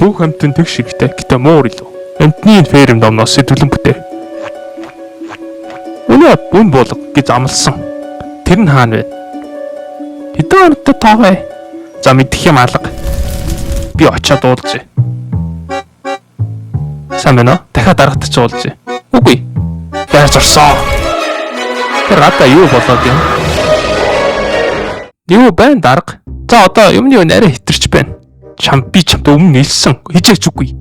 Бүх амьтан тэг шигтэй гэтэ муур илүү. Амьтны ферм домноос сэтвлэн бүтээ. Өнөө бун болго гэж амласан. Тэр нь хаана вэ? Хэдэн онтой таавэ? За мэдэх юм алга. Би очиод уулзъя. Сайн байна уу? Дахиад дарагтч уулзъя. Үгүй. Яаж орсон? Тэр гадаа юу болоод юм? Юу байна дарга? За одоо юмны арай хитэрч байна. Би чамд өмнө хэлсэн. Хижээч үгүй.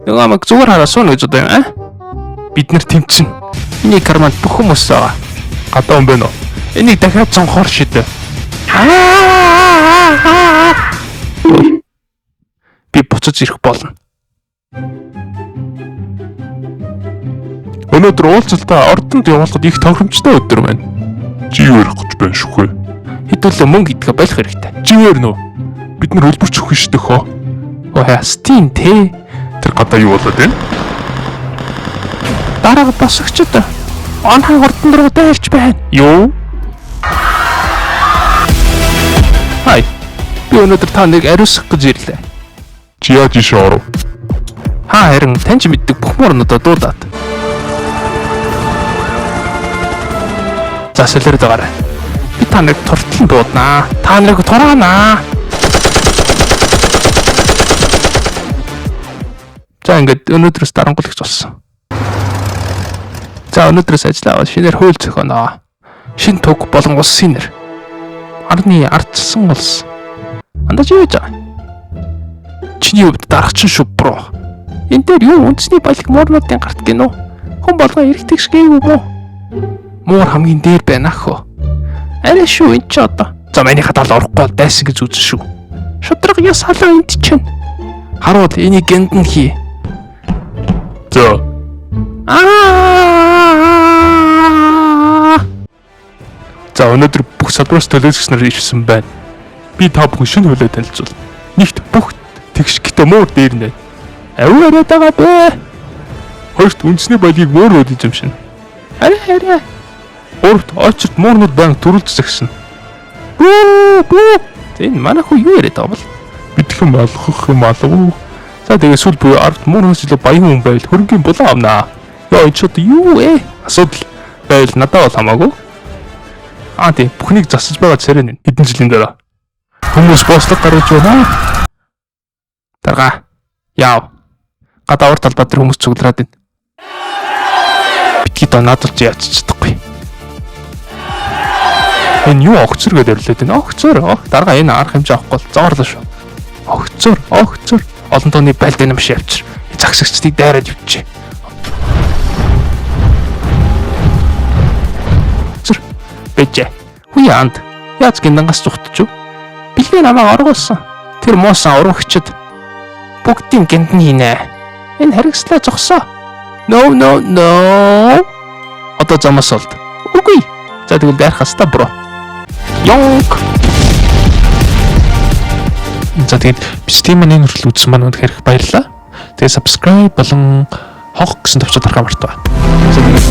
Нөгөө амаг зүгээр хараа суuna гэж одоо юм аа? Бид нар тэмцэн. Миний карманд бүх хүмүүс байгаа. Гадаа юм байна уу? Энийг дахиад цонхоор шидэ. Би буцаж ирэх болно. Өнөөдөр уулзалтаа ордонд явуулахад их тохиромжтой өдөр байна. Живэр гэж байна шүхэ. Хэдүүлээ мөнгө идэх болох хэрэгтэй. Живэр нөө. Бид нар хөлбөрч өгөх шүү дээ хоо. Стин тэ. Тэр гадаа юу болоод байна? Дараагийн босгочд онхаа ордон руу дайлж байна. Юу? Хай. Би өнөөдөр та нэг ариусгах гэж ирлээ. Чи яаж иш оров? Харин таньч мэддэг бүх мөрнөдөө дуудаад. За солиорд байгаарай. Би та нарыг туртлан дууднаа. Та нарыг тураанаа. За ингээд өнөөдрөөс дарангуйлагч болсон. За өнөөдрөөс ажиллаа шинээр хууль зохионоо. Шин туг болон улсын нэр. Арны ардсан улс. Андаж юу гэж байгаа? Чиний хувьд дарагчин шүү бро. Энд дээр юу үндэсний баялаг муурнуудын гарт гинөө? Хүн болгоо эргэдэг шгээгүй мó? Муур хамгийн дээр байна ах. Арай шүү энэ ч одоо. За манийхад ал орохгүй байсан гэж үзэн шүү. Шудраг яс халаа энд чинь. Харуул энийг гэнтэн хий. За. За өнөөдөр бүх салбараас төлөөлөгч нар ивсэн байна. Би та бүхэн шинэ хуулиа танилцуул. Нэгт бүх тэгш гэтэ муур дээр нэ. Аваа яриад байгаа бэ. Хоёрт үндэсний баялагийг муур үүдэж юм шин. Арай. Гуравт очирт муурнууд банк төрүүлж загсан. Энэ манай хүү юу яриад байгаа бол? Бидхэн малхах юм алуу. За тэгээ сүл буюу ард муурнаас илүү баян хүн байвал хөрөнгөний булан авнаа. Яа энэ ч одоо юу вэ? Асуудал байвал надад бол хамаагүй. Тийм бүхнийг засаж байгаа царай хэдэн жилийн дараа хүмүүс бослог гаргаж байна. Дарга яав. Гадаа урт талбай дээр хүмүүс цуглараад байна. Битгий донадулж яач чадахгүй. Энэ юу огцор гэдээ өрлөөд байна. Огцор. Дарга энэ арга хэмжээ авахгүй бол зоорлоо шүү. Огцор. Олон тооны байлд юм шиг явчих. Загсагчдыг дайраад явчих. Бэжэ. Хуяанд. Яаж гиндангаас зүхтэж юу? Бэлгээ намайг оргуулсан. Тэр муусан урагчд бүгдийн гиндэн хийнэ. Энэ харгислаа зогсоо. No. Одоо замаас олд. Үгүй. За тэгвэл дайрах хаста бро. Йонк. За тэгээд Steam-ийн энэ хүртэл үзсэн маань үнэхээр их баярлалаа. Тэгээд subscribe болон хонх гэсэн төвчөд дарахаа мартаа. За тэгээд